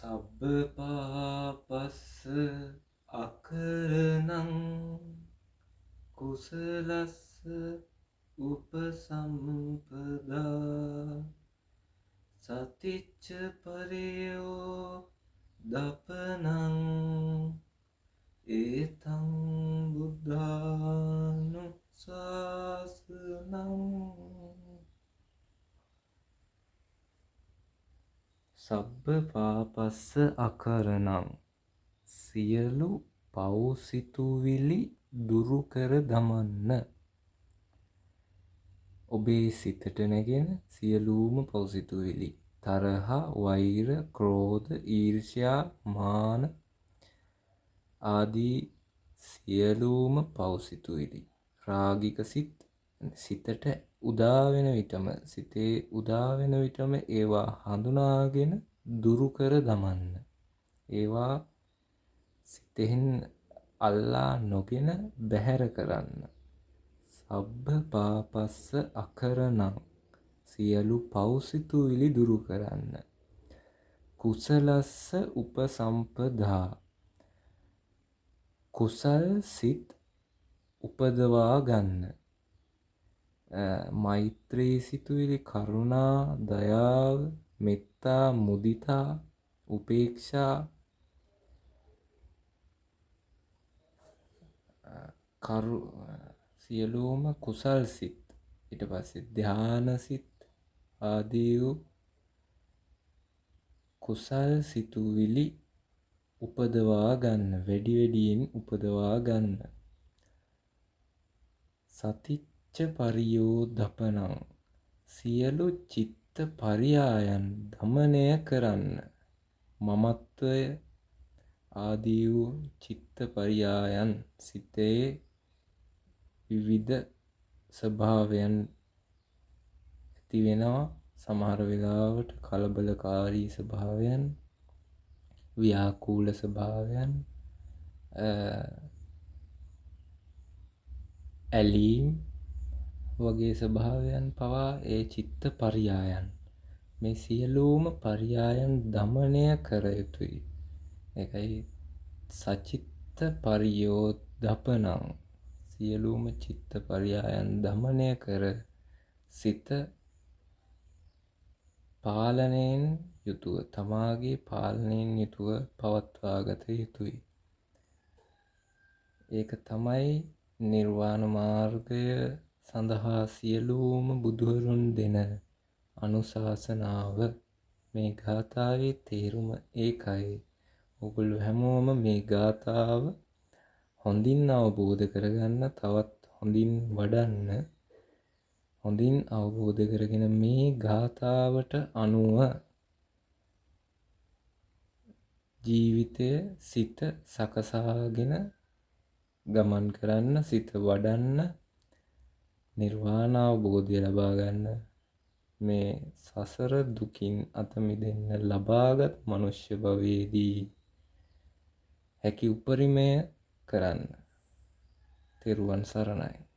සබ්බ පාපස්ස අකරණං කුසලස්ස උපසම්පදා සතිච්ච පරියෝ දපනං ඒතං බුද්ධානුශාසනං. සබ්බ පාපස්ස අකරණං සියලු පව් සිතුවිලි දුරු කර දමන්න. ඔබේ සිතට නැගෙන සියලුම පව් සිතුවිලි තරහ, වෛර, ක්‍රෝධ, ඊර්ෂ්‍යා, මාන ආදී සියලුම පව් සිතුවිලි රාගික සිතට උදාවෙන විටම ඒවා හඳුනාගෙන දුරු කර දමන්න. ඒවා සිතෙන් අල්ලා නොගෙන බැහැර කරන්න. සබ්බ පාපස්ස අකරණං සියලු පව් සිතුවිලි දුරු කරන්න. කුසලස්ස උපසම්පදා කුසල් සිත් උපදවා ගන්න. මෛත්‍රී සිතුවිලි, කරුණා, දයාව, මෙත්තා, මුදිතා, උපේක්ෂා, සියලුම කුසල් සිත්, ඊට පස්සේ ධාන සිත් ආදී වූ කුසල් සිතුවිලි උපදවා ගන්න, වැඩි වැඩියෙන් උපදවා ගන්න. සතිච්ච පරියෝදපනං සියලු චිත්ත පරියායන් දමනය කරන්න. මමත්වය ආදී වූ චිත්ත පරියායන්, සිතේ විවිධ ස්වභාවයන් ඇති වෙනවා. සමහර වෙලාවට කලබලකාරී ස්වභාවයන්, ව්‍යාකූල ස්වභාවයන්, ඇලීම් වගේ ස්වභාවයන් පවා ඒ චිත්ත පරියායන්. මේ සියලුම පරියායන් දමනය කර යුතුයි. ඒකයි සචිත්ත පරියෝදපනං සියලුම චිත්ත පරියායන් දමනය කර සිත පාලනයෙන් යුතුව, තමාගේ පාලනයෙන් යුතුව පවත්වා ගත යුතුයි. ඒක තමයි නිර්වාණ මාර්ගය සඳහා සියලුම බුදුවරුන් දෙන අනුශාසනාව. මේ ගාථාවේ තේරුම ඒකයි. ඔගොල්ලෝ හැමෝම මේ ගාථාව හොඳින් අවබෝධ කරගන්න, තවත් හොඳින් වඩන්න, හොඳින් අවබෝධ කරගෙන මේ ගාථාවට අනුව ජීවිතය, සිත සකසාගෙන ගමන් කරන්න, සිත වඩන්න, නිර්වාණ අවබෝධය ලබා ගන්න, මේ සසර දුකින් අත මිදෙන්න ලබාගත් මනුෂ්‍ය භවයේදී හැකි උපරිමය කරන්න. තෙරුවන් සරණයි.